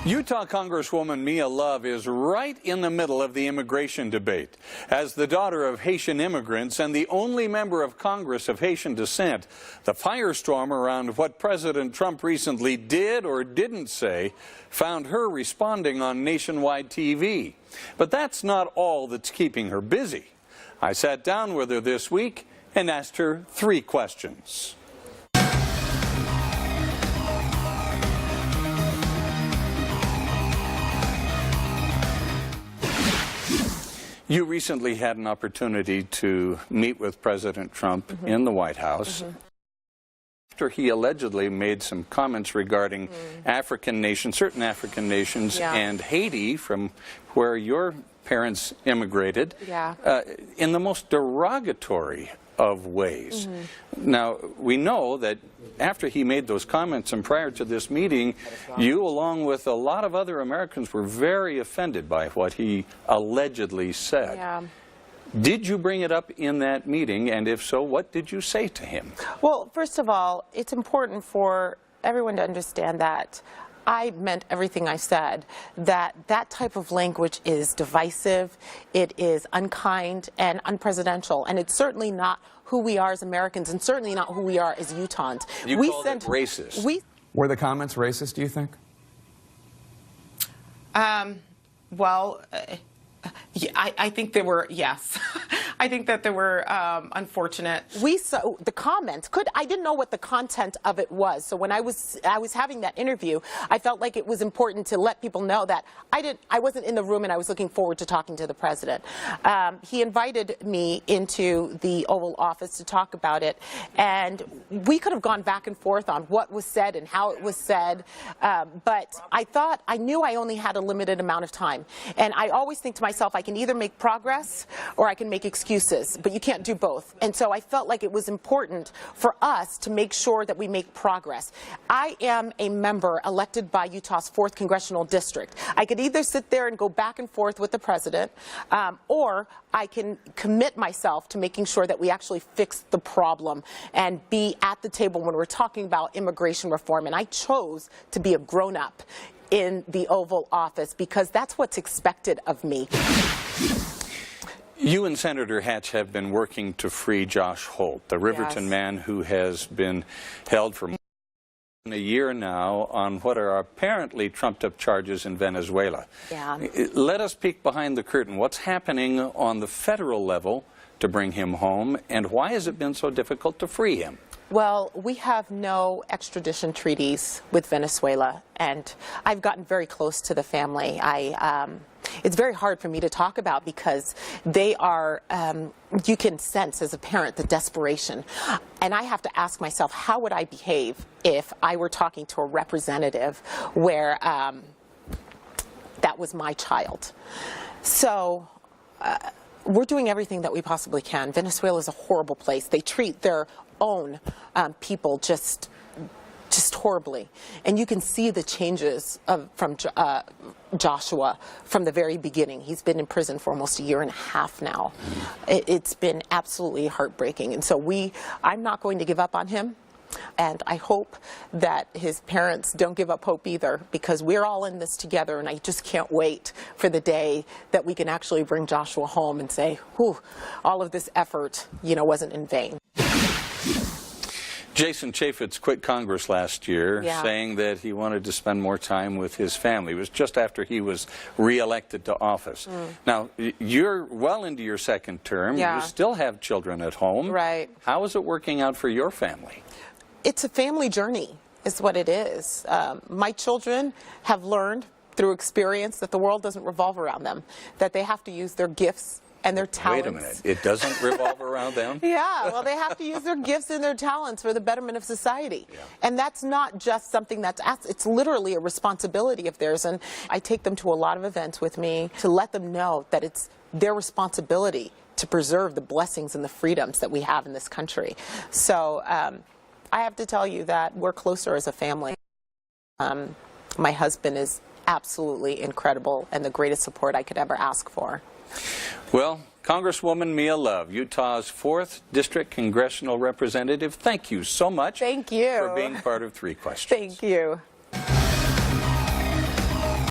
Utah Congresswoman Mia Love is right in the middle of the immigration debate. As the daughter of Haitian immigrants and the only member of Congress of Haitian descent, the firestorm around what President Trump recently did or didn't say found her responding on nationwide TV. But that's not all that's keeping her busy. I sat down with her this week and asked her 3 questions. You recently had an opportunity to meet with President Trump in the White House after he allegedly made some comments regarding African nations, certain African nations, and Haiti, from where your parents immigrated, in the most derogatory of ways. Now, we know that after he made those comments and prior to this meeting, you, along with a lot of other Americans, were very offended by what he allegedly said. Did you bring it up in that meeting, and if so, what did you say to him? Well, first of all, it's important for everyone to understand that I meant everything I said, that that type of language is divisive, it is unkind and unpresidential, and it's certainly not who we are as Americans, and certainly not who we are as Utahns. You called it racist. Were the comments racist, do you think? Well, I think they were, yes. I think that they were unfortunate. We saw the comments. I didn't know what the content of it was. So when I was having that interview, I felt like it was important to let people know that I wasn't in the room and I was looking forward to talking to the president. He invited me into the Oval Office to talk about it, and we could have gone back and forth on what was said and how it was said. But I knew I only had a limited amount of time, and I always think to myself, I can either make progress or I can make excuses, but you can't do both. And so I felt like it was important for us to make sure that we make progress. I am a member elected by Utah's 4th Congressional District. I could either sit there and go back and forth with the president, or I can commit myself to making sure that we actually fix the problem and be at the table when we're talking about immigration reform. And I chose to be a grown-up in the Oval Office because that's what's expected of me. You and Senator Hatch have been working to free Josh Holt, the Riverton man who has been held for more than a year now on what are apparently trumped-up charges in Venezuela. Let us peek behind the curtain. What's happening on the federal level to bring him home, and why has it been so difficult to free him? Well, we have no extradition treaties with Venezuela, and I've gotten very close to the family. It's very hard for me to talk about because they are, you can sense as a parent the desperation. And I have to ask myself, how would I behave if I were talking to a representative where that was my child? So we're doing everything that we possibly can. Venezuela is a horrible place. They treat their own people just horribly, and you can see the changes from Joshua from the very beginning. He's been in prison for almost a year and a half now. It's been absolutely heartbreaking, and so I'm not going to give up on him, and I hope that his parents don't give up hope either, because we're all in this together, and I just can't wait for the day that we can actually bring Joshua home and say, whew, all of this effort, wasn't in vain. Jason Chaffetz quit Congress last year, saying that he wanted to spend more time with his family. It was just after he was reelected to office. Now, you're well into your 2nd term. You still have children at home. How is it working out for your family? It's a family journey, is what it is. My children have learned through experience that the world doesn't revolve around them, that they have to use their gifts and their talents. Wait a minute, it doesn't revolve around them? Well, they have to use their gifts and their talents for the betterment of society. And that's not just something that's asked, it's literally a responsibility of theirs. And I take them to a lot of events with me to let them know that it's their responsibility to preserve the blessings and the freedoms that we have in this country. So I have to tell you that we're closer as a family. My husband is absolutely incredible and the greatest support I could ever ask for. Well, Congresswoman Mia Love, Utah's 4th District Congressional Representative, thank you so much. Thank you. For being part of 3 Questions. Thank you.